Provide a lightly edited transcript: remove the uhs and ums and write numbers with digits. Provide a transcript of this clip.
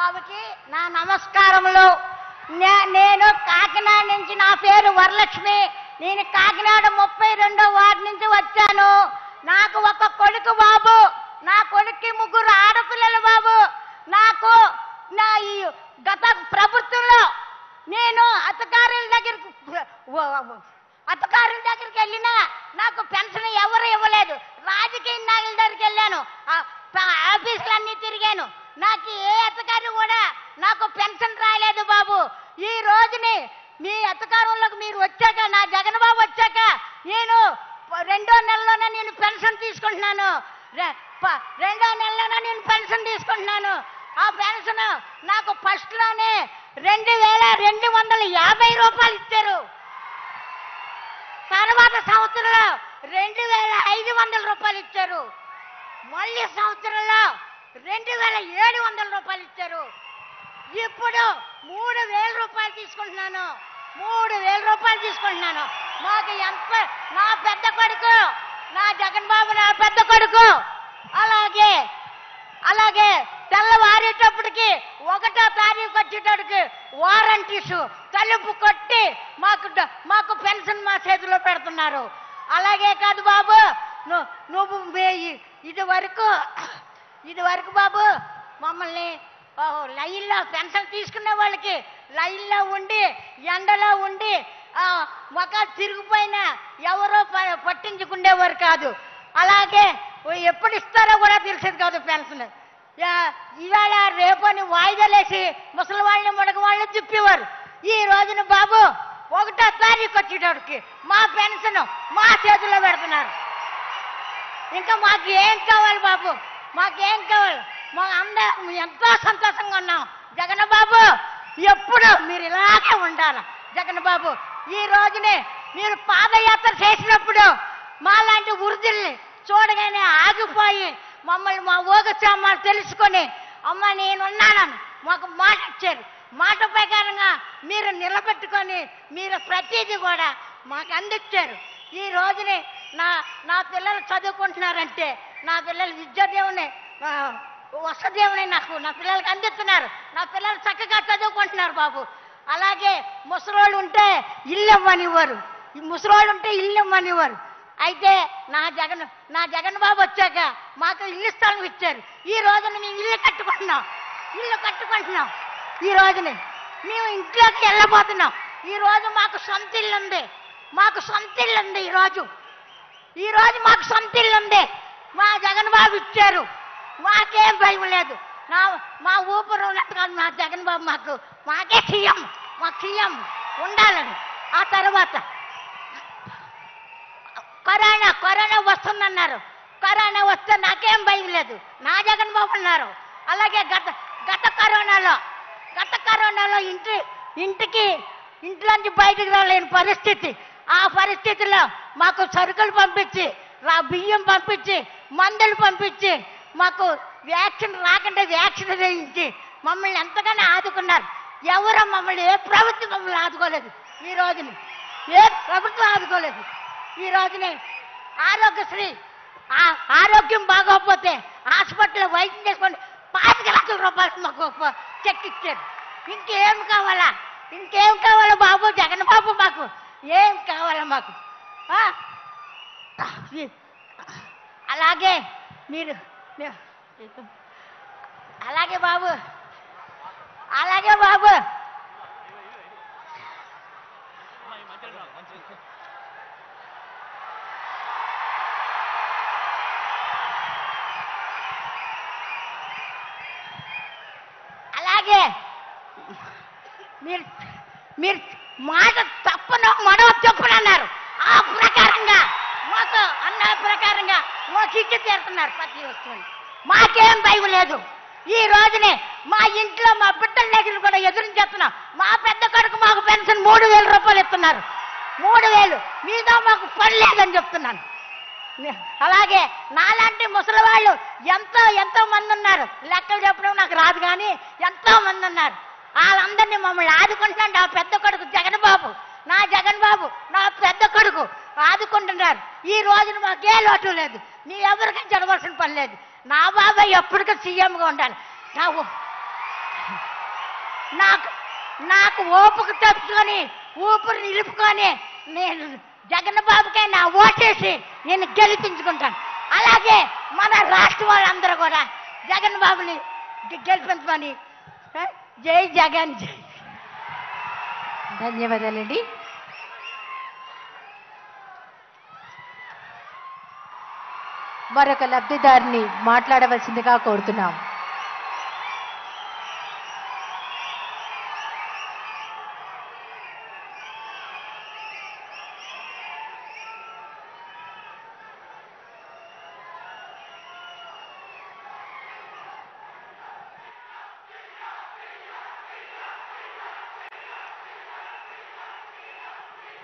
బాబుకి నా నమస్కారములు. నేను కాకినాడ నుంచి, నా పేరు వరలక్ష్మి. నేను కాకినాడ 32వ వార్డు నుంచి వచ్చాను. నాకు ఒక కొడుకు బాబు. నా కొడుక్కి 3 ఆడపిల్లలు బాబు. నాకు నా ఈ గత ప్రభుత్వంలో నేను అధికారుల దగ్గరికి వెళ్ళినా నాకు పెన్షన్ ఎవరు ఇవ్వలేదు. రాజకీయ నాయకుల దగ్గరికి వెళ్ళాను, ఆఫీసులన్నీ తిరిగాను. నాకు ఏ అధికారి కూడా నాకు పెన్షన్ రాలేదు బాబు. ఈ రోజుని మీ అధికారంలోకి మీరు వచ్చాక, నా జగన్ బాబు వచ్చాక నేను 2వ నెలలోనే నేను పెన్షన్ తీసుకుంటున్నాను. 2వ నెలలోనే నేను పెన్షన్ తీసుకుంటున్నాను. ఆ పెన్షన్ నాకు ఫస్ట్లోనే 2250 రూపాయలు ఇచ్చారు. తర్వాత సంవత్సరంలో 2500 రూపాయలు ఇచ్చారు. మళ్ళీ సంవత్సరంలో 2700 రూపాయలు ఇచ్చారు. ఇప్పుడు 3000 రూపాయలు తీసుకుంటున్నాను. 3000 రూపాయలు తీసుకుంటున్నాను. మాకు ఎంత, నా పెద్ద కొడుకు, నా జగన్ బాబు నా పెద్ద కొడుకు, అలాగే తెల్లవారేటప్పటికి 1వ తారీఖు వచ్చేటప్పటికి వారంటీసు తలుపు కొట్టి మాకు పెన్షన్ మా చేతిలో పెడుతున్నారు. అలాగే కాదు బాబు, నువ్వు ఇది వరకు బాబు మమ్మల్ని లైన్లో పెన్షన్ తీసుకునే వాళ్ళకి లైన్లో ఉండి, ఎండలో ఉండి, మొక్కలు తిరిగిపోయినా ఎవరో పట్టించుకునేవారు కాదు. అలాగే ఎప్పుడు ఇస్తారో కూడా తెలిసేది కాదు పెన్షన్. ఇవాళ రేపని వాయిదాలేసి ముసలి వాళ్ళని ముడక వాళ్ళని తిప్పేవారు. ఈ రోజున బాబు 1వ తారీఖు వచ్చేటప్పటికి మా పెన్షన్ మా చేతిలో పెడుతున్నారు. ఇంకా మాకు ఏం కావాలి బాబు? మాకేం కావాలి? అందరం ఎంతో సంతోషంగా ఉన్నాం. జగన్ బాబు ఎప్పుడు మీరు ఇలాగే ఉండాలి. జగన్ బాబు ఈ రోజునే మీరు పాదయాత్ర చేసినప్పుడు మాలాంటి వృద్ధుల్ని చూడగానే ఆగిపోయి మమ్మల్ని మా ఊగచామాలు తెలుసుకొని, అమ్మ నేనున్నానని మాకు మాట ఇచ్చారు. మాట ప్రకారంగా మీరు నిలబెట్టుకొని మీరు ప్రతిదీ కూడా మాకు అందించారు. ఈ రోజునే నా పిల్లలు చదువుకుంటున్నారంటే, నా పిల్లలు విద్యాదేవుని వసదేవుని నా పిల్లలకి అందిస్తున్నారు. నా పిల్లలు చక్కగా చదువుకుంటున్నారు బాబు. అలాగే ముసలోళ్ళు ఉంటే ఇల్లు ఇవ్వనివ్వరు. ఇల్లు ఇవ్వనివ్వరు. అయితే నా జగన్ బాబు వచ్చాక మాకు ఇల్లు స్థలం ఇచ్చారు. ఈ రోజున మేము ఇల్లు కట్టుకుంటున్నాం. ఈ రోజున మేము ఇంట్లోకి వెళ్ళబోతున్నాం. ఈ రోజు మాకు సొంత ఇల్లు ఉంది. ఈ రోజు మాకు సొంత ఇల్లు ఉంది. మా జగన్ బాబు ఇచ్చారు. మాకేం భయం లేదు. మా ఊపిరి ఉన్నట్టుగా మా జగన్ బాబు మాకే సీఎం ఉండాలని. ఆ తర్వాత కరోనా వస్తుందన్నారు. కరోనా వస్తే నాకేం భయం లేదు. నా జగన్ బాబు ఉన్నారు. అలాగే గత కరోనాలో ఇంట్లోంచి బయటకు రాలేని పరిస్థితి. ఆ పరిస్థితిలో మాకు సరుకులు పంపించి, బియ్యం పంపించి, మందులు పంపించి, మాకు వ్యాక్సిన్ రాకుండా వ్యాక్సిన్ వేయించి మమ్మల్ని ఎంతగానో ఆదుకున్నారు. ఎవరో మమ్మల్ని ఏ ప్రభుత్వం మమ్మల్ని ఆదుకోలేదు. ఈ రోజుని ఏ ప్రభుత్వం ఆదుకోలేదు. ఈ రోజునే ఆరోగ్యశ్రీ, ఆరోగ్యం బాగోకపోతే హాస్పిటల్లో వైద్యం చేసుకోండి 25 లక్షల రూపాయలు మాకు చెక్ ఇచ్చారు. ఇంకేం కావాలా బాబు? జగన్ బాబు మాకు ఏం కావాలా మాకు? అలాగే మీరు అలాగే బాబు అలాగే మీరు మాట తప్పను మడవ తప్పును అన్నారు. ఆ ప్రకారంగా మాకు అన్న ప్రకారంగా మాకు ఇచ్చి తీరుతున్నారు ప్రతి వస్తువుని. మాకేం భయం లేదు. ఈ రోజునే మా ఇంట్లో మా బిడ్డల దగ్గర కూడా ఎదురించేస్తున్నాం. మా పెద్ద కొడుకు మాకు పెన్షన్ 3000 రూపాయలు ఇస్తున్నారు. 3000 మీతో మాకు పని లేదని చెప్తున్నాను. అలాగే నాలాంటి ముసలి వాళ్ళు ఎంతో మంది ఉన్నారు. లెక్కలు చెప్పడం నాకు రాదు, కానీ ఎంతో మంది ఉన్నారు. వాళ్ళందరినీ మమ్మల్ని ఆదుకుంటున్నాడు నా పెద్ద కొడుకు జగన్ బాబు. నా పెద్ద కొడుకు ఆదుకుంటున్నారు. ఈ రోజున మాకే లోటు లేదు. మీ ఎవరికీ జరగవలసిన పని లేదు. నా బాబాయ్ ఎప్పటికీ సీఎంగా ఉండాలి. నాకు నాకు ఓపిక తెచ్చుకొని ఊపిరి నిలుపుకొని నేను జగన్ బాబుకే నా ఓటేసి నేను గెలిపించుకుంటాను. అలాగే మన రాష్ట్ర వాళ్ళందరూ కూడా జగన్ బాబుని గెలిపించమని. జై జగన్. జై. ధన్యవాదాలండి. మరొక లబ్ధిదారిని మాట్లాడవలసిందిగా కోరుతున్నాం.